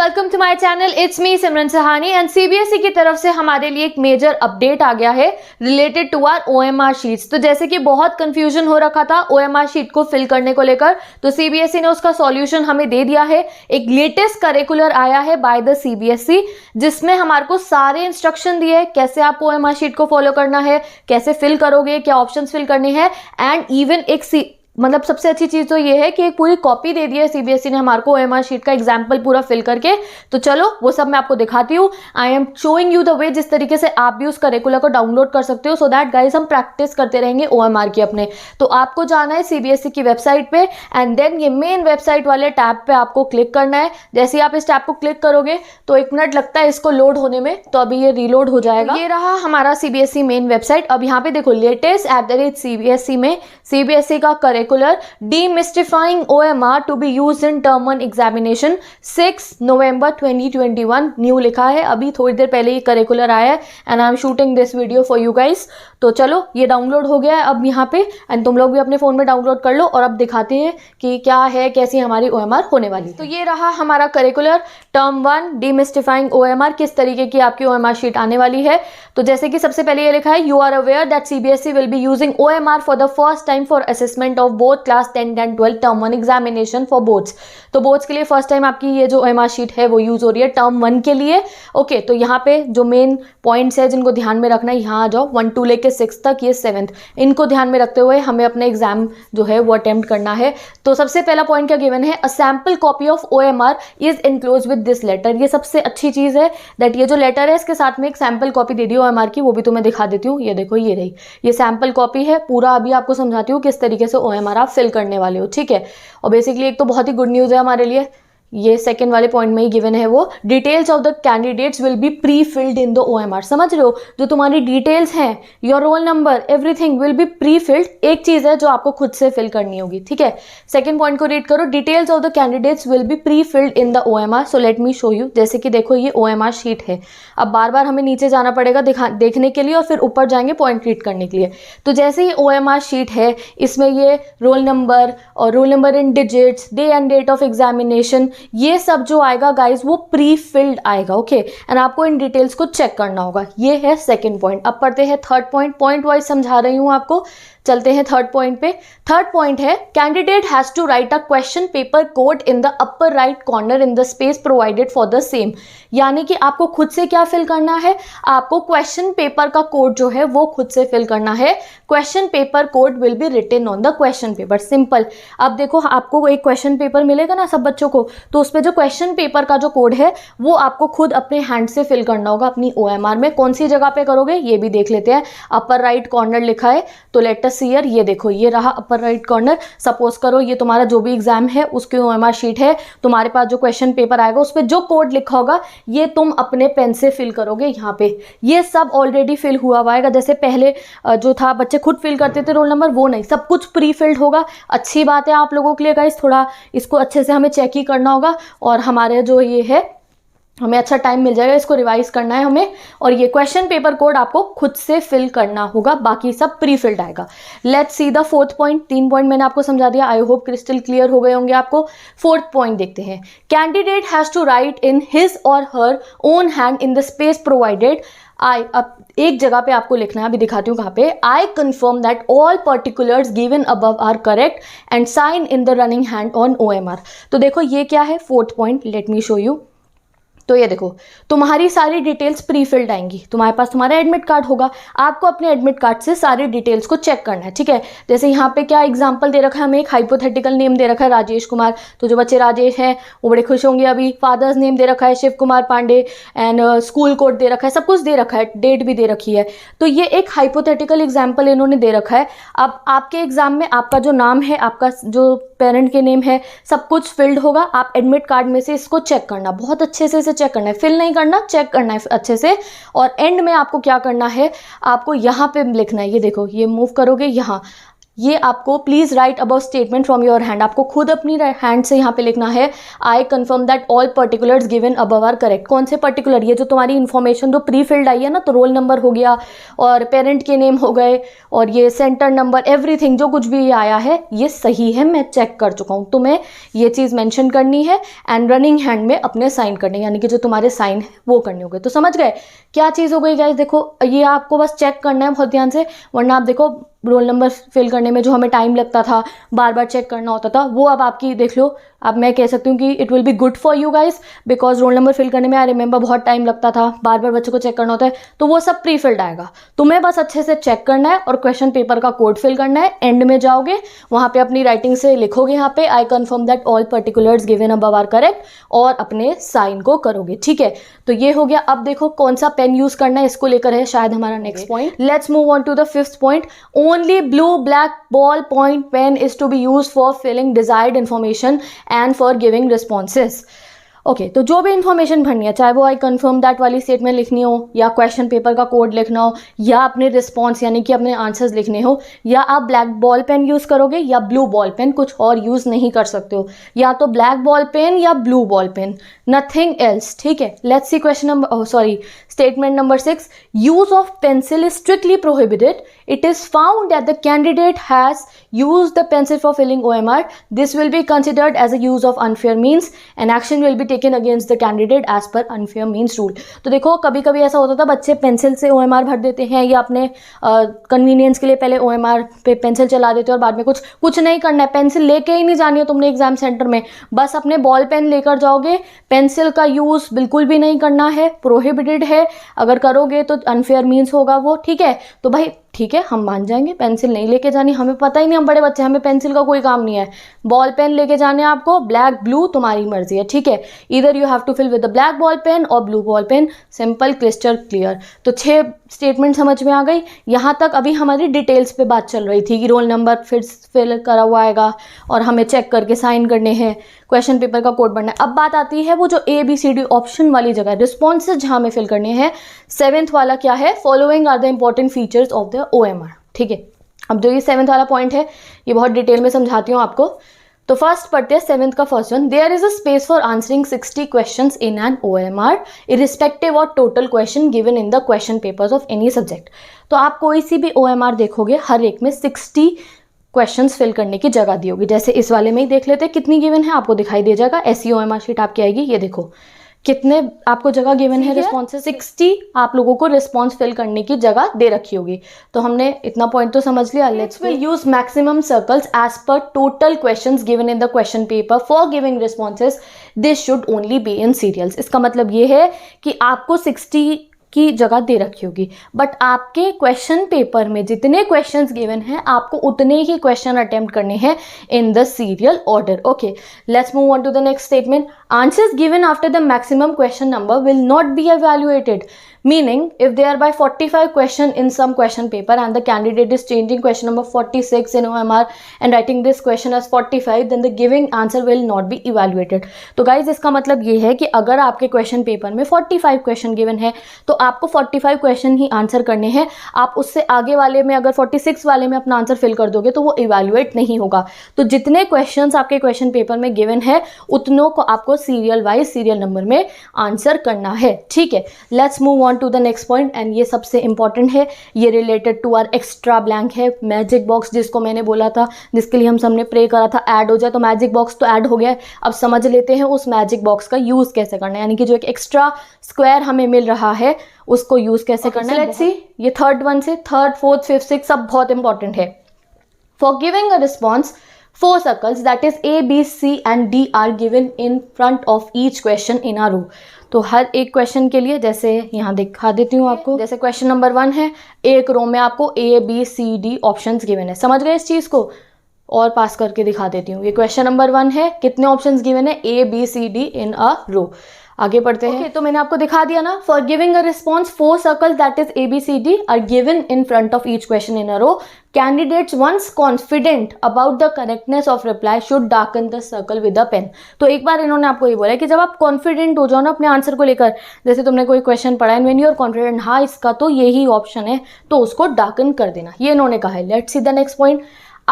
Welcome to my channel. It's me Simran Sahani and CBSE की तरफ से हमारे लिए एक मेजर अपडेट आ गया है related to our OMR sheets. तो जैसे कि बहुत कंफ्यूजन हो रखा था ओएमआर शीट को फिल करने को लेकर, तो सीबीएसई ने उसका सॉल्यूशन हमें दे दिया है। एक लेटेस्ट करिकुलर आया है बाय द सीबीएसई जिसमें हमारे को सारे इंस्ट्रक्शन दिए हैं कैसे आपको ओएमआर शीट को फॉलो करना है, कैसे फिल करोगे, क्या ऑप्शंस फिल करने हैं एंड इवन एक मतलब सबसे अच्छी चीज तो ये है कि एक पूरी कॉपी दे दी है सीबीएसई ने हमारे को ओएमआर शीट का एग्जाम्पल पूरा फिल करके। तो चलो वो सब मैं आपको दिखाती हूँ। I am showing you the way जिस तरीके से आप भी उस करिकुलर को डाउनलोड कर सकते हो, सो दैट गाइज हम प्रैक्टिस करते रहेंगे ओएमआर की अपने। तो आपको जाना है सीबीएसई की वेबसाइट पे एंड देन ये मेन वेबसाइट वाले टैब पे आपको क्लिक करना है। जैसे ही आप इस टैब को क्लिक करोगे तो 1 मिनट लगता है इसको लोड होने में, तो अभी ये रीलोड हो जाएगा। ये रहा हमारा सीबीएसई मेन वेबसाइट। अब यहाँ पे देखो लेटेस्ट @CBSE में सीबीएसई का curricular Demystifying OMR to be used in Term 1 examination 6 November 2021 new लिखा है। अभी थोड़ी देर पहले ये करिकुलर आया है and I am shooting this video for you guys. तो चलो ये डाउनलोड हो गया है अब यहाँ पे एंड तुम लोग भी अपने फोन में डाउनलोड कर लो और अब दिखाते हैं कि क्या है, कैसी हमारी OMR होने वाली है। तो ये रहा हमारा करिकुलर Term 1 Demystifying OMR, किस तरीके की आपकी OMR शीट आने वाली है। तो जैसे कि सबसे पहले ये लिखा है, you are aware that CBSE will be using OMR for the first time for assessment of both class 10 and 12 term 1 examination for boards. तो बोर्ड्स के लिए फर्स्ट टाइम आपकी ये जो OMR शीट है वो यूज हो रही है टर्म 1 के लिए। ओके, तो यहाँ पे जो मेन पॉइंट्स है जिनको ध्यान में रखना है, यहाँ आ जाओ 1 to लेके 6 तक, ये 7th, इनको ध्यान में रखते हुए हमें अपना एग्जाम जो है वो अटेम्प्ट करना है। तो सबसे पहला पॉइंट क्या गिवन है, a sample copy of OMR is enclose with this letter. ये सबसे अच्छी चीज है दैट ये जो लेटर है इसके साथ में एक सैम्पल कॉपी दे दी OMR की, वो भी तुम्हें दिखा देती हूँ। ये देखो ये रही, ये सैम्पल कॉपी है। पूरा अभी आपको समझाती हूँ किस तरीके से OMR आप फिल करने वाले हो, ठीक है। और बेसिकली एक तो बहुत ही गुड न्यूज़ है हमारे लिए, ये सेकंड वाले पॉइंट में ही गिवन है वो, details of the candidates will be pre filled in the OMR। समझ रहे हो, जो तुम्हारी डिटेल्स हैं, your roll number, everything will be pre filled. एक चीज है जो आपको खुद से फिल करनी होगी, ठीक है। सेकंड पॉइंट को रीड करो, details of the candidates will be pre filled in the OMR। So let me show you. जैसे कि देखो ये OMR शीट है, अब बार बार हमें नीचे जाना पड़ेगा देखने के लिए और फिर ऊपर जाएंगे पॉइंट रीड करने के लिए। तो जैसे ही OMR शीट है, इसमें ये रोल नंबर और roll number in digits, day and date of examination, ये सब जो आएगा गाइस वो प्री फिल्ड आएगा। ओके, एंड आपको इन डिटेल्स को चेक करना होगा। ये है सेकंड पॉइंट। अब पढ़ते हैं थर्ड पॉइंट, पॉइंट वाइज समझा रही हूं आपको। चलते हैं थर्ड पॉइंट पे। थर्ड पॉइंट है, candidate has to write a question paper code in the upper right corner in the space provided for the same. यानी कि आपको खुद से क्या फिल करना है, आपको क्वेश्चन पेपर का कोड जो है वो खुद से फिल करना है। Question paper code will be written on the question paper. Simple. अब देखो आपको एक क्वेश्चन पेपर मिलेगा ना सब बच्चों को, तो उस पर जो क्वेश्चन पेपर का जो कोड है वो आपको खुद अपने हैंड से फिल करना होगा अपनी OMR में। कौन सी जगह पे करोगे ये भी देख लेते हैं। अपर राइट कॉर्नर लिखा है, तो लेट अस सी हियर, ये देखो ये रहा अपर राइट कॉर्नर। सपोज करो ये तुम्हारा जो भी एग्जाम है उसकी OMR शीट है, तुम्हारे पास जो क्वेश्चन पेपर आएगा उस पर जो कोड लिखा होगा ये तुम अपने पेन से फिल करोगे। यहाँ पे ये सब ऑलरेडी फिल हुआ हुआ आएगा। जैसे पहले जो था बच्चे खुद फिल करते थे रोल नंबर, वो नहीं, सब कुछ प्री फिल्ड होगा। अच्छी बात है आप लोगों के लिए गाइस, थोड़ा इसको अच्छे से हमें चेक ही करना होगा और हमारे जो ये है हमें अच्छा टाइम मिल जाएगा इसको रिवाइज करना है हमें। और ये क्वेश्चन पेपर कोड आपको खुद से फिल करना होगा, बाकी सब प्री फिल्ड आएगा। Let's see the fourth point. 3 point मैंने आपको समझा दिया, आई होप क्रिस्टल क्लियर हो गए होंगे आपको। फोर्थ पॉइंट देखते हैं, candidate has to write in his or her own hand in the space provided. अब एक जगह पे आपको लिखना है, अभी दिखाती हूँ कहाँ पे। I confirm that all particulars given above are correct and sign in the running hand on OMR। तो देखो ये क्या है fourth point, let me show you. तो ये देखो तुम्हारी सारी डिटेल्स प्री फिल्ड आएंगी। तुम्हारे पास तुम्हारा एडमिट कार्ड होगा, आपको अपने एडमिट कार्ड से सारी डिटेल्स को चेक करना है, ठीक है। जैसे यहाँ पे क्या एग्जांपल दे रखा है, हमें एक हाइपोथेटिकल नेम दे रखा है राजेश कुमार। तो जो बच्चे राजेश हैं वो बड़े खुश होंगे। अभी फादर्स नेम दे रखा है Shiv Kumar Pandey and school code दे रखा है, सब कुछ दे रखा है, डेट भी दे रखी है। तो ये एक हाइपोथेटिकल एग्जाम्पल इन्होंने दे रखा है। अब आपके एग्जाम में आपका जो नाम है, आपका जो पेरेंट के नेम है, सब कुछ फिल्ड होगा। आप एडमिट कार्ड में से इसको चेक करना, बहुत अच्छे से इसे चेक करना है, फिल नहीं करना, चेक करना है अच्छे से। और एंड में आपको क्या करना है, आपको यहाँ पे लिखना है, ये देखो ये मूव करोगे यहाँ ये आपको please write about statement from your hand, आपको खुद अपनी हैंड से यहाँ पे लिखना है I confirm that all particulars given above are correct. कौन से पर्टिकुलर, ये जो तुम्हारी इन्फॉर्मेशन जो प्री फिल्ड आई है ना, तो रोल नंबर हो गया और पेरेंट के नेम हो गए और ये सेंटर नंबर, एवरीथिंग जो कुछ भी ये आया है ये सही है, मैं चेक कर चुका हूँ। तुम्हें ये चीज़ मेंशन करनी है एंड रनिंग हैंड में अपने साइन करने, यानी कि जो तुम्हारे साइन है वो करने होंगे। तो समझ गए क्या चीज़ हो गई गाइस? देखो ये आपको बस चेक करना है बहुत ध्यान से, वरना आप देखो रोल नंबर फिल करने में जो हमें टाइम लगता था, बार बार चेक करना होता था, वो अब आपकी देख लो। अब मैं कह सकती हूँ कि it will be good for you guys, because roll number fill करने में आई रिमेंबर बहुत टाइम लगता था, बार बार बच्चों को चेक करना होता है, तो वो सब प्री फिल्ड आएगा। तुम्हें बस अच्छे से चेक करना है और क्वेश्चन पेपर का कोड फिल करना है। एंड में जाओगे वहाँ पे अपनी राइटिंग से लिखोगे यहाँ पे I confirm that all particulars given above are correct और अपने साइन को करोगे, ठीक है। तो ये हो गया। अब देखो कौन सा पेन यूज करना है, इसको लेकर है शायद हमारा next point. Let's move on to the fifth point. Only blue black ball point pen is to be used for filling desired information and for giving responses. Okay तो जो भी इन्फॉर्मेशन भरनी है, चाहे वो आई कन्फर्म दैट वाली statement लिखनी हो या क्वेश्चन पेपर का कोड लिखना हो या अपने रिस्पॉन्स यानी कि अपने आंसर्स लिखने हो, या आप ब्लैक बॉल पेन यूज़ करोगे या ब्लू बॉल पेन, कुछ और यूज़ नहीं कर सकते हो, या तो ब्लैक बॉल पेन या blue ball pen, nothing else, ठीक है। Let's see question number statement number 6। Use of pencil is strictly prohibited. It is found that the candidate has used the pencil for filling OMR. This will be considered as a use of unfair means and action will be taken against the candidate as per unfair means rule. तो देखो कभी कभी ऐसा होता था बच्चे pencil से OMR भर देते हैं या अपने कन्वीनियंस के लिए पहले OMR पे पेंसिल चला देते हैं और बाद में कुछ नहीं करना है, पेंसिल लेके ही नहीं जानी है तुमने एग्जाम सेंटर में, बस अपने बॉल पेन लेकर जाओगे। पेंसिल का यूज़ बिल्कुल भी नहीं करना है, प्रोहिबिटेड है, अगर करोगे तो अनफेयर मीन्स होगा वो, ठीक है। तो भाई ठीक है हम मान जाएंगे, पेंसिल नहीं लेके जानी, हमें पता ही नहीं, हम बड़े बच्चे, हमें पेंसिल का कोई काम नहीं है, बॉल पेन लेके जाने आपको, ब्लैक ब्लू तुम्हारी मर्जी है, ठीक है। इधर you have to fill with the black ball pen और blue ball pen, simple crystal clear. तो 6 स्टेटमेंट समझ में आ गई। यहाँ तक अभी हमारी डिटेल्स पे बात चल रही थी कि रोल नंबर फिल करा हुआ आएगा और हमें चेक करके साइन करने हैं, क्वेश्चन पेपर का कोड बनना है। अब बात आती है वो जो ABCD ऑप्शन वाली जगह, रिस्पॉन्सेज जहाँ हमें फिल करने हैं। 7th वाला क्या है, following are the important features of the OMR, ठीक है। अब जो ये 7th वाला पॉइंट है ये बहुत डिटेल में समझाती हूँ आपको। तो फर्स्ट पढ़ते हैं 7th का first one. There is a space for answering 60 questions in an OMR irrespective of total question given in the question papers of any subject. तो आप कोई सी भी OMR देखोगे हर एक में 60 क्वेश्चंस फिल करने की जगह दी होगी। जैसे इस वाले में ही देख लेते हैं कितनी गिवन है, आपको दिखाई दे जाएगा। ऐसी OMR शीट आपकी आएगी, ये देखो कितने आपको जगह गिवन है रिस्पॉन्सेज, 60 आप लोगों को रिस्पॉन्स फिल करने की जगह दे रखी होगी। तो हमने इतना पॉइंट तो समझ लिया। Let's will use maximum circles as per total questions given in the question paper for giving responses, this should only be in serials. इसका मतलब ये है कि आपको 60 की जगह दे रखी होगी, बट आपके क्वेश्चन पेपर में जितने क्वेश्चंस गिवन हैं आपको उतने ही क्वेश्चन अटेम्प्ट करने हैं in the serial order. Okay, let's move on to the next statement. Answers given after the maximum question number will not be evaluated. Meaning, if there are by 45 question in some question paper and the candidate is changing question number 46 in OMR and writing this question as 45, then the giving answer will not be evaluated. तो guys इसका मतलब ये है कि अगर आपके question paper में 45 question given है तो आपको 45 question ही आंसर करने हैं। आप उससे आगे वाले में अगर 46 वाले में अपना आंसर फिल कर दोगे तो वो evaluate नहीं होगा। तो जितने questions आपके question paper में given है उतनों को आपको सीरियल वाइज सीरियल नंबर में आंसर करना है, ठीक है। Let's move to the next point and ये सबसे इंपॉर्टेंट है, ये related to our extra blank है। मैजिक बॉक्स जिसको मैंने बोला था, जिसके लिए हम सबने प्रे करा था ऐड हो जाए, तो मैजिक बॉक्स तो ऐड हो गया है। अब समझ लेते हैं उस मैजिक बॉक्स का यूज कैसे करना है, यानी कि जो एक एक्स्ट्रा स्क्वायर हमें मिल रहा है उसको यूज कैसे करना है। लेट्स सी, ये थर्ड वन से थर्ड, फोर्थ, फिफ्थ, सिक्स सब बहुत इंपॉर्टेंट है। For giving a response 4 circles that is A, B, C and D are given in front of each question in a row. तो हर एक क्वेश्चन के लिए जैसे यहाँ दिखा देती हूँ आपको। जैसे क्वेश्चन नंबर 1 है, एक रो में आपको A, B, C, D options given है। समझ गए इस चीज़ को? और पास करके दिखा देती हूँ। ये क्वेश्चन नंबर 1 है, कितने ऑप्शंस गिवन है? A, B, C, D in a row. आगे बढ़ते हैं। तो मैंने आपको दिखा दिया ना, for giving a response 4 circles that is ABCD are given in front of each question in a row. Candidates once confident about the correctness of reply should darken the circle with a pen. तो एक बार इन्होंने आपको ये बोला कि जब आप confident हो जाओ ना अपने आंसर को लेकर, जैसे तुमने कोई क्वेश्चन पढ़ा and when you are confident, हाँ इसका तो यही ऑप्शन है, तो उसको डार्कन कर देना, ये इन्होंने कहा है। Let's see the next point.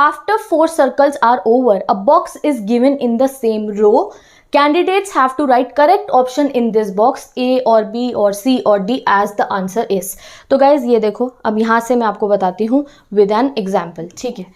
After 4 circles are over a box is given in the same row. Candidates have to write correct option in this box A or B or C or D as the answer is. तो guys ये देखो, अब यहाँ से मैं आपको बताती हूँ with an example. ठीक है,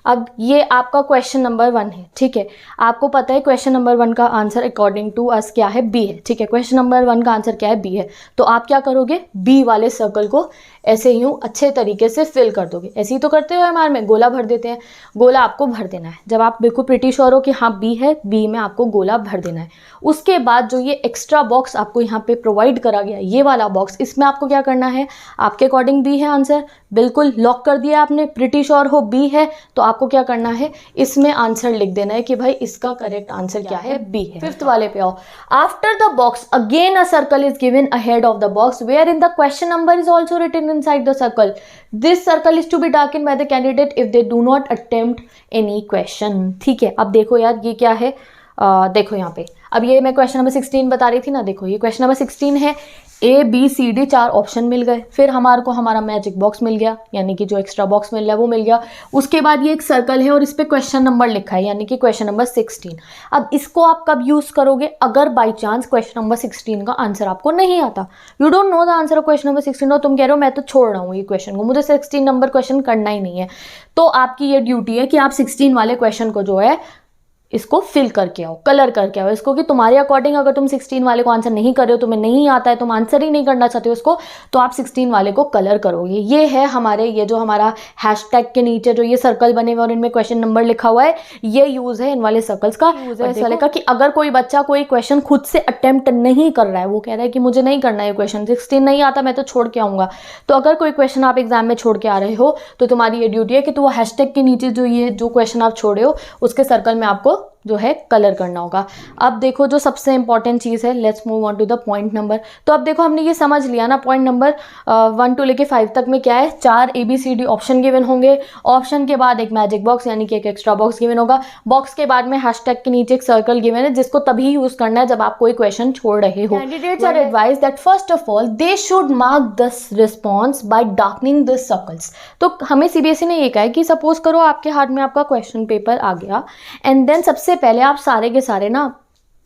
अब ये आपका क्वेश्चन नंबर 1 है. ठीक है, आपको पता है क्वेश्चन नंबर 1 का आंसर अकॉर्डिंग टू अस क्या है, B है. ठीक है, क्वेश्चन नंबर 1 का आंसर क्या है, B है. तो आप क्या करोगे, B वाले सर्कल को ऐसे यूं अच्छे तरीके से फिल कर दोगे. ऐसे ही तो करते हो हमारे में, गोला भर देते हैं. गोला आपको भर देना है. जब आप बिल्कुल प्रिटी श्योर हो कि हाँ B है, B में आपको गोला भर देना है. उसके बाद जो ये एक्स्ट्रा बॉक्स आपको यहाँ पे प्रोवाइड करा गया, ये वाला बॉक्स, इसमें आपको क्या करना है, आपके अकॉर्डिंग B है आंसर, बिल्कुल लॉक कर दिया आपने, प्रिटी श्योर हो B है, तो आपको क्या करना है, इसमें आंसर लिख देना है कि भाई इसका करेक्ट आंसर क्या है, B है. 5th वाले पे आओ. After the box again a circle is given ahead of the box wherein the question number is also written inside the circle. This circle is to be darken by the candidate if they do not attempt any question. ठीक है, अब देखो यार ये क्या है, देखो यहाँ पे, अब ये मैं क्वेश्चन नंबर 16 बता रही थी ना. देखो ये क्वेश्चन नंबर 16 है, A B C D 4 option मिल गए. फिर हमारे को हमारा मैजिक बॉक्स मिल गया, यानी कि जो एक्स्ट्रा बॉक्स मिल रहा है वो मिल गया. उसके बाद ये एक सर्कल है और इस पे क्वेश्चन नंबर लिखा है, यानी कि क्वेश्चन नंबर 16. अब इसको आप कब यूज करोगे, अगर बाई चांस क्वेश्चन नंबर 16 का आंसर आपको नहीं आता, you don't know the answer of question number 16 और तुम कह रहे हो मैं तो छोड़ रहा हूँ ये क्वेश्चन को, मुझे 16 नंबर क्वेश्चन करना ही नहीं है, तो आपकी ये ड्यूटी है कि आप 16 वाले क्वेश्चन को जो है इसको फिल करके आओ, कलर करके आओ इसको, कि तुम्हारे अकॉर्डिंग अगर तुम 16 वाले को आंसर नहीं कर रहे हो, तुम्हें नहीं आता है, तुम आंसर ही नहीं करना चाहते हो उसको, तो आप 16 वाले को कलर करोगे. ये है हमारे, ये जो हमारा हैशटैग के नीचे जो ये सर्कल बने हुए और इनमें क्वेश्चन नंबर लिखा हुआ है, ये यूज है इन वाले सर्कल्स का. यूज है इस वाले का कि अगर कोई बच्चा कोई क्वेश्चन खुद से अटेम्प्ट नहीं कर रहा है, वो कह रहा है कि मुझे नहीं करना है क्वेश्चन, 16 नहीं आता मैं तो छोड़ के आऊंगा, तो अगर कोई क्वेश्चन आप एग्जाम में छोड़ के आ रहे हो तो तुम्हारी ये ड्यूटी है कि तो वो हैशटैग के नीचे जो ये जो क्वेश्चन आप छोड़े हो उसके सर्कल में आपको जो है कलर करना होगा. अब देखो जो सबसे इंपॉर्टेंट चीज़ है, let's move on to the point number. तो अब देखो हमने ये समझ लिया ना, पॉइंट नंबर 1 to लेके 5 तक में क्या है, 4 ABCD ऑप्शन गिवन होंगे. ऑप्शन के बाद एक मैजिक बॉक्स यानी कि एक एक्स्ट्रा बॉक्स गिवन होगा. बॉक्स के बाद में हैशटैग के नीचे एक सर्कल गिवन है जिसको तभी यूज करना है जब आप कोई क्वेश्चन छोड़ रहे हो. Candidates are advise that first of all they should mark the response by darkening the circles. तो हमें CBSE ने ये कहा है कि सपोज करो आपके हाथ में आपका क्वेश्चन पेपर आ गया एंड देन सबसे पहले आप सारे के सारे ना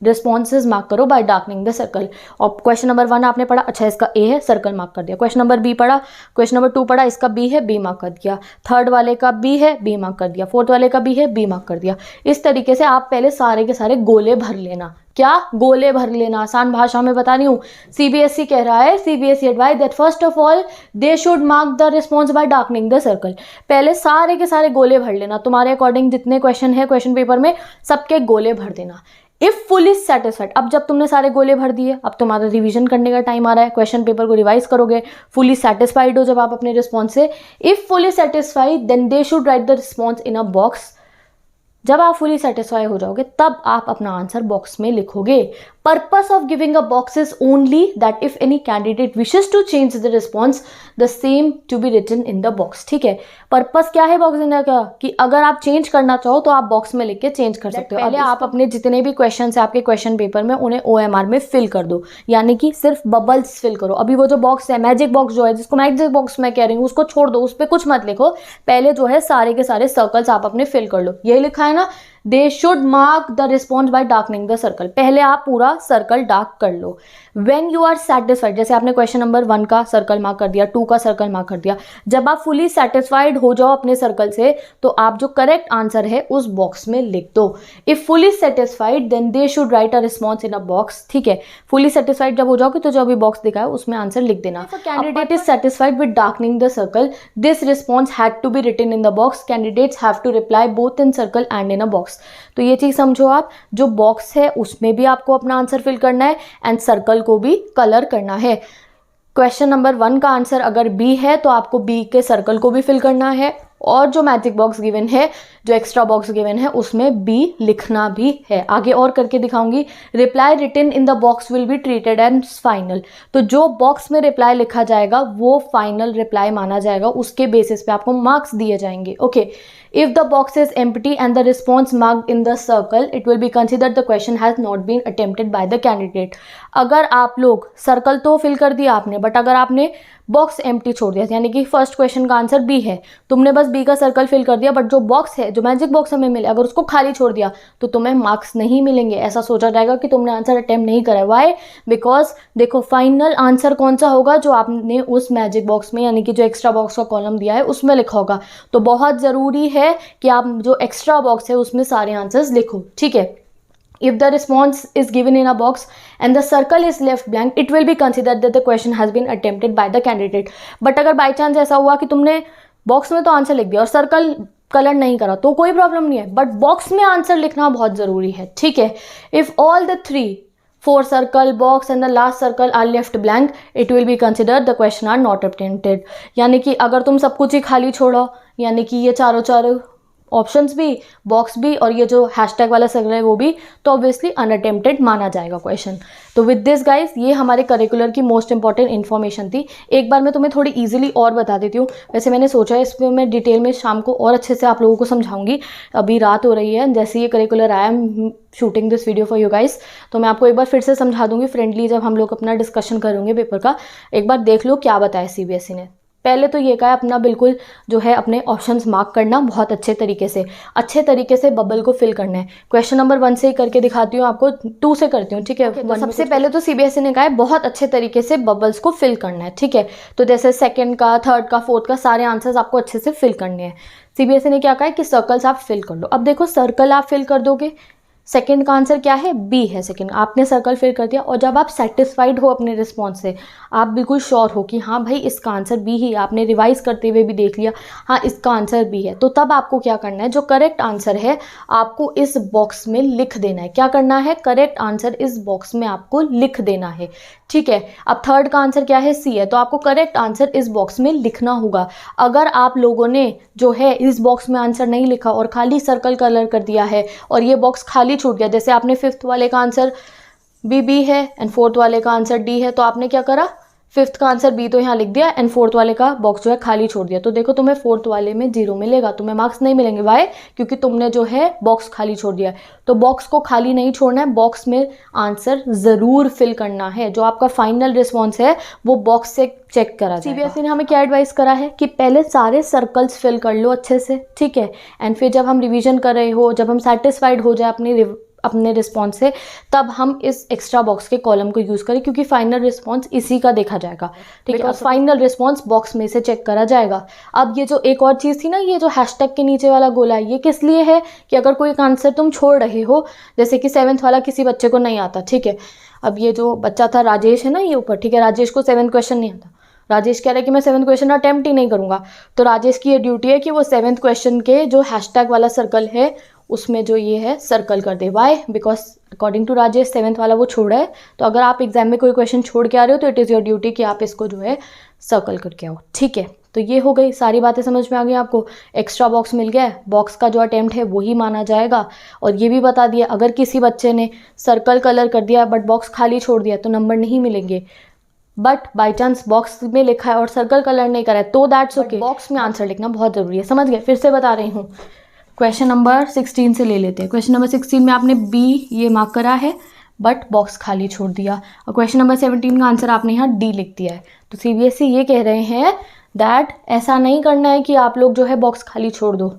रिस्पॉन्सेज मार्क करो बाय डार्कनिंग द सर्कल. और क्वेश्चन नंबर 1 आपने पढ़ा, अच्छा इसका A है, सर्कल मार्क कर दिया. क्वेश्चन नंबर B पढ़ा, क्वेश्चन नंबर 2 पढ़ा, इसका B है, B मार्क कर दिया. थर्ड वाले का B है, B मार्क कर दिया. फोर्थ वाले का B है, B मार्क कर दिया. इस तरीके से आप पहले सारे के सारे गोले भर लेना. क्या, गोले भर लेना. आसान भाषा में बता रही हूँ, CBSE कह रहा है, CBSE advise that first of all they should mark the response by darkening the circle. पहले सारे के सारे गोले भर लेना. तुम्हारे अकॉर्डिंग जितने क्वेश्चन है क्वेश्चन पेपर में सबके गोले भर देना. इफ फुली सेटिस्फाइड, अब जब तुमने सारे गोले भर दिए, अब तुम्हारा रिवीजन करने का टाइम आ रहा है, क्वेश्चन पेपर को रिवाइज करोगे. फुली सेटिस्फाइड हो जब आप अपने रिस्पॉन्स से, if fully satisfied then they should write the response in a box. जब आप फुली सेटिस्फाई हो जाओगे तब आप अपना आंसर बॉक्स में लिखोगे. Purpose of giving a box is only that if any candidate wishes to change the response the same to be written in the box. ठीक है, पर्पस क्या है बॉक्स देने का, कि अगर आप चेंज करना चाहो तो आप बॉक्स में लिख के चेंज कर सकते हो. पहले आप अपने जितने भी क्वेश्चन है आपके क्वेश्चन पेपर में उन्हें OMR में फिल कर दो, यानी कि सिर्फ बबल्स फिल करो. अभी वो जो बॉक्स है मैजिक बॉक्स जो है, जिसको मैजिक बॉक्स मैं कह रही हूँ, उसको छोड़ दो, उस पर कुछ मत लिखो. पहले जो है सारे के सारे सर्कल्स आप अपने फिल कर लो. यही लिखा है ना, they should mark the response by darkening the circle. पहले आप पूरा सर्कल डार्क कर लो. व्हेन यू आर सेटिस्फाइड, जैसे आपने क्वेश्चन नंबर 1 का सर्कल मार्क कर दिया, 2 का सर्कल मार्क कर दिया, जब आप फुली सेटिस्फाइड हो जाओ अपने सर्कल से तो आप जो करेक्ट आंसर है उस बॉक्स में लिख दो. If fully satisfied then they should write a response in a box. ठीक है, फुली सेटिस्फाइड जब हो जाओगे तो जो अभी बॉक्स दिखा है उसमें आंसर लिख देना. Candidate is satisfied with darkening the circle, this response had to be written in the box. Candidates have to reply both in circle and in a box. तो ये चीज समझो आप, जो बॉक्स है उसमें भी आपको अपना आंसर फिल करना है एंड सर्कल को भी कलर करना है. क्वेश्चन नंबर 1 का आंसर अगर B है तो आपको B के सर्कल को भी फिल करना है, और जो मैजिक बॉक्स गिवन है, जो एक्स्ट्रा बॉक्स गिवन है, उसमें B लिखना भी है. आगे और करके दिखाऊंगी. Reply written in the box will be treated as final. तो जो बॉक्स में रिप्लाई लिखा जाएगा वो फाइनल रिप्लाई माना जाएगा, उसके बेसिस पे आपको मार्क्स दिए जाएंगे. Okay, If the box is empty and the response marked in the circle, it will be considered the question has not been attempted by the candidate. अगर आप लोग सर्कल तो फिल कर दिया आपने, बट अगर आपने बॉक्स एम्प्टी छोड़ दिया, यानी कि फर्स्ट क्वेश्चन का आंसर बी है, तुमने बस बी का सर्कल फिल कर दिया, बट जो बॉक्स है, जो मैजिक बॉक्स हमें मिले, अगर उसको खाली छोड़ दिया तो तुम्हें मार्क्स नहीं मिलेंगे। ऐसा सोचा जाएगा कि तुमने आंसर अटेम्प्ट नहीं करा। वाई? बिकॉज देखो फाइनल आंसर कौन सा होगा, जो आपने उस मैजिक बॉक्स में, यानी कि जो एक्स्ट्रा बॉक्स का कॉलम दिया है उसमें लिखा होगा। तो बहुत ज़रूरी है कि आप जो एक्स्ट्रा बॉक्स है उसमें सारे आंसर्स लिखो, ठीक है। If the response is given in a box and the circle is left blank, it will be considered that the question has been attempted by the candidate. But अगर by chance ऐसा हुआ कि तुमने box में तो answer लिख दिया और सर्कल कलर नहीं करा तो कोई प्रॉब्लम नहीं है, बट बॉक्स में आंसर लिखना बहुत ज़रूरी है, ठीक है। If all the 4 circle box and the last circle are left blank, it will be considered the question are not attempted. यानी कि अगर तुम सब कुछ ही खाली छोड़ो, यानी कि ये चारों ऑप्शंस भी, बॉक्स भी और ये जो हैशटैग वाला सर्कल है वो भी, तो ऑब्वियसली अनअटेम्प्टेड माना जाएगा क्वेश्चन। तो विद दिस गाइस, ये हमारे करिकुलर की मोस्ट इंपॉर्टेंट इन्फॉर्मेशन थी। एक बार मैं तुम्हें थोड़ी इजीली और बता देती हूँ। वैसे मैंने सोचा है इसमें मैं डिटेल में शाम को और अच्छे से आप लोगों को समझाऊंगी। अभी रात हो रही है, जैसे ये करिकुलर आया, shooting this video for you guys, तो मैं आपको एक बार फिर से समझा दूंगी फ्रेंडली, जब हम लोग अपना डिस्कशन करेंगे पेपर का। एक बार देख लो क्या बताया सीबीएसई ने। पहले तो ये कहा अपना बिल्कुल जो है अपने ऑप्शंस मार्क करना बहुत अच्छे तरीके से बबल को फिल करना है। क्वेश्चन नंबर 1 से ही करके दिखाती हूँ आपको, 2 से करती हूँ, ठीक है। तो सबसे पहले तो सीबीएसई ने कहा है बहुत अच्छे तरीके से बबल्स को फिल करना है, ठीक है। तो जैसे सेकंड का, थर्ड का, फोर्थ का सारे आंसर्स आपको अच्छे से फिल करने हैं। सीबीएसई ने क्या कहा है कि सर्कल्स आप फिल कर लो। अब देखो सर्कल आप फिल कर दोगे, सेकंड का आंसर क्या है, बी है। सेकंड आपने सर्कल फिल कर दिया, और जब आप सेटिस्फाइड हो अपने रिस्पॉन्स से, आप बिल्कुल श्योर हो कि हाँ भाई इसका आंसर बी ही, आपने रिवाइज करते हुए भी देख लिया हाँ इसका आंसर बी है, तो तब आपको क्या करना है, जो करेक्ट आंसर है आपको इस बॉक्स में लिख देना है। क्या करना है, करेक्ट आंसर इस बॉक्स में आपको लिख देना है, ठीक है। अब थर्ड का आंसर क्या है, सी है, तो आपको करेक्ट आंसर इस बॉक्स में लिखना होगा। अगर आप लोगों ने जो है इस बॉक्स में आंसर नहीं लिखा और खाली सर्कल कलर कर दिया है और ये बॉक्स खाली छूट गया, जैसे आपने 5th वाले का आंसर बी है एंड 4th वाले का आंसर डी है, तो आपने क्या करा, 5th का आंसर बी तो यहाँ लिख दिया एंड 4th वाले का बॉक्स जो है खाली छोड़ दिया, तो देखो तुम्हें 4th वाले में 0 मिलेगा, तुम्हें मार्क्स नहीं मिलेंगे। वाई? क्योंकि तुमने जो है बॉक्स खाली छोड़ दिया है। तो बॉक्स को खाली नहीं छोड़ना है, बॉक्स में आंसर ज़रूर फिल करना है। जो आपका फाइनल रिस्पॉन्स है वो बॉक्स से चेक करा जाएगा। सीबीएसई ने हमें क्या एडवाइस करा है कि पहले सारे सर्कल्स फिल कर लो अच्छे से, ठीक है, एंड फिर जब हम रिविजन कर रहे हो, जब हम सेटिस्फाइड हो जाए अपने रिस्पॉन्स से, तब हम इस एक्स्ट्रा बॉक्स के कॉलम को यूज़ करें, क्योंकि फाइनल रिस्पॉन्स इसी का देखा जाएगा, ठीक है। फाइनल रिस्पॉन्स बॉक्स में से चेक करा जाएगा। अब ये जो एक और चीज़ थी ना, ये जो हैशटैग के नीचे वाला गोला है, ये किस लिए है कि अगर कोई आंसर तुम छोड़ रहे हो, जैसे कि 7th वाला किसी बच्चे को नहीं आता, ठीक है। अब ये जो बच्चा था राजेश है ना, ये ऊपर, ठीक है, राजेश को 7th क्वेश्चन नहीं आता। राजेश कह रहा है कि मैं 7th क्वेश्चन अटेम्प्ट ही नहीं करूँगा, तो राजेश की ये ड्यूटी है कि वो 7th क्वेश्चन के जो हैशटैग वाला सर्कल है उसमें जो ये है सर्कल कर दे। Why? Because according to Rajesh 7th वाला वो छोड़ा है, तो अगर आप एग्जाम में कोई क्वेश्चन छोड़ के आ रहे हो तो इट इज़ योर ड्यूटी कि आप इसको जो है सर्कल करके आओ, ठीक है। तो ये हो गई, सारी बातें समझ में आ गई आपको। एक्स्ट्रा बॉक्स मिल गया है, बॉक्स का जो अटेम्प्ट है वही माना जाएगा, और ये भी बता दिया अगर किसी बच्चे ने सर्कल कलर कर दिया बट बॉक्स खाली छोड़ दिया तो नंबर नहीं मिलेंगे। बट बाई चांस बॉक्स में लिखा है और सर्कल कलर नहीं करा है तो दैट्स ओके, बॉक्स में आंसर लिखना बहुत ज़रूरी है, समझ गए। फिर से बता रही हूँ, क्वेश्चन नंबर 16 से ले लेते हैं। क्वेश्चन नंबर 16 में आपने बी ये मार्क करा है बट बॉक्स खाली छोड़ दिया, और क्वेश्चन नंबर 17 का आंसर आपने यहाँ डी लिख दिया है। तो सीबीएसई ये कह रहे हैं दैट ऐसा नहीं करना है कि आप लोग जो है बॉक्स खाली छोड़ दो,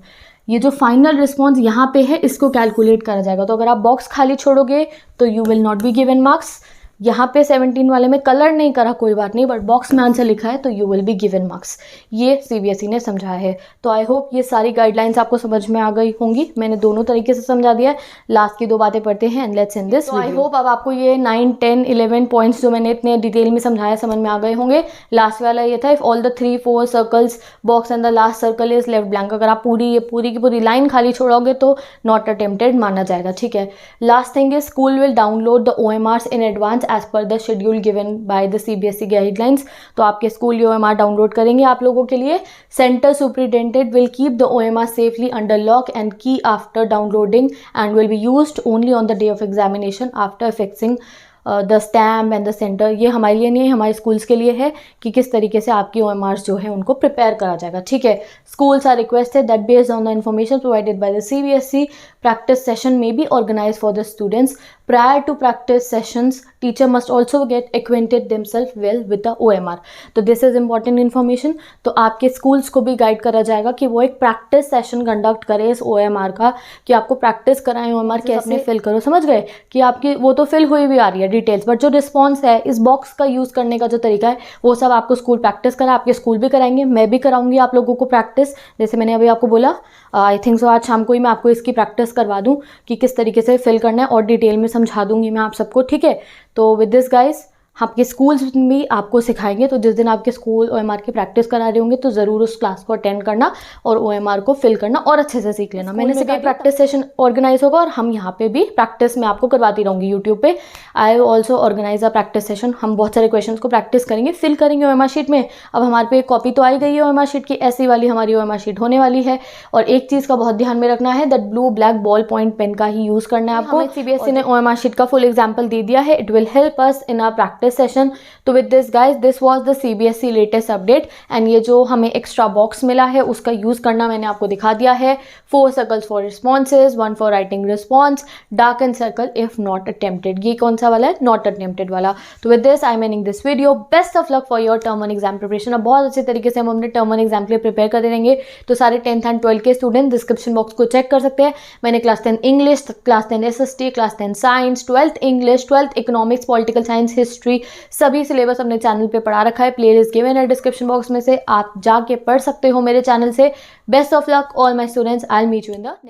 ये जो फाइनल रिस्पॉन्स यहाँ पे है इसको कैलकुलेट करा जाएगा। तो अगर आप बॉक्स खाली छोड़ोगे तो you will not be given marks. यहाँ पे 17 वाले में कलर नहीं करा कोई बात नहीं, बट बॉक्स में आंसर लिखा है तो you will be given marks. ये सीबीएसई ने समझाया है। तो आई होप ये सारी गाइडलाइंस आपको समझ में आ गई होंगी। मैंने दोनों तरीके से समझा दिया है। लास्ट की 2 बातें पढ़ते हैं and let's end this. I hope अब आपको ये 9, 10, 11 पॉइंट्स जो मैंने इतने डिटेल में समझाया समझ में आ गए होंगे। लास्ट वाला ये था, if all the 3, 4 circles box and the last circle is left blank. अगर आप पूरी की पूरी लाइन खाली छोड़ोगे तो नॉट अटेम्प्टेड माना जाएगा, ठीक है। Last thing is school will download the OMRs in advance as per the schedule given by the CBSE guidelines। तो आपके स्कूल ये OMR डाउनलोड करेंगे आप लोगों के लिए। Centre superintendent will keep the OMR safely under lock and key after downloading and will be used only on the day of examination after affixing the stamp and the centre, ये हमारे लिए नहीं है, हमारे स्कूल्स के लिए है कि किस तरीके से आपकी OMRs जो है उनको प्रिपेयर करा जाएगा, ठीक है। Schools are requested that based on the information provided by the CBSE, practice session may be organized for the students. Prior to practice sessions, teacher must also get acquainted themselves well with the OMR. तो this is important information. तो आपके schools को भी guide करा जाएगा कि वो एक प्रैक्टिस सेशन कंडक्ट करें इस OMR का, कि आपको प्रैक्टिस कराएं OMR कैसे फिल करो, समझ गए कि आपकी वो तो फिल हुई भी आ रही है डिटेल्स, बट जो रिस्पॉन्स है इस बॉक्स का यूज़ करने का जो तरीका है वो सब आपको स्कूल प्रैक्टिस करा, आपके स्कूल भी कराएंगे, मैं भी कराऊंगी आप लोगों को प्रैक्टिस। जैसे मैंने अभी आपको बोला, आई थिंक सो आज शाम को ही मैं आपको इसकी प्रैक्टिस करवा दूं कि किस तरीके से फिल करना है, और डिटेल में समझा दूंगी मैं आप सबको, ठीक है। तो विद दिस गाइस आपके स्कूल्स भी आपको सिखाएंगे, तो जिस दिन आपके स्कूल OMR की प्रैक्टिस करा रहे होंगे तो ज़रूर उस क्लास को अटेंड करना और OMR को फिल करना और अच्छे से सीख लेना। मैंने सिर्फ प्रैक्टिस सेशन ऑर्गेनाइज होगा और हम यहाँ पे भी प्रैक्टिस में आपको करवाती रहूँगी यूट्यूब पे। I also organise a practice session, हम बहुत सारे क्वेश्चन को प्रैक्टिस करेंगे, फिल करेंगे OMR शीट में। अब हमारे पे एक कॉपी तो आई गई है OMR शीट की, ऐसी वाली हमारी OMR शीट होने वाली है। और एक चीज़ का बहुत ध्यान में रखना है, that blue black ball point pen का ही यूज़ करना है आपको। CBSE ने OMR शीट का फुल एग्जाम्पल दे दिया है, it will help us in our practice session. तो with this guys this was the CBSE latest update, and ये जो हमें एक्स्ट्रा बॉक्स मिला है उसका यूज़ करना मैंने आपको दिखा दिया है। 4 circles for responses, 1 for writing response, darken circle if not attempted, ये कौन सा वाला है, नॉट अटेम्प्टेड वाला। तो with this I am ending this video, best of luck for your term 1 exam preparation. अब बहुत अच्छे तरीके से हम अपने टर्म 1 एग्जाम के लिए प्रिपेयर करते रहेंगे। तो सारे 10th एंड 12th के स्टूडेंट डिस्क्रिप्शन बॉक्स को चेक कर सकते हैं। मैंने class 10 English, class 10 SST, class 10 science, 12th English, 12th economics, political science, history, सभी सिलेबस अपने चैनल पे पढ़ा रखा है। प्लेलिस्ट गिवन है डिस्क्रिप्शन बॉक्स में से, आप जाके पढ़ सकते हो मेरे चैनल से। Best of luck all my students, I will meet you in the next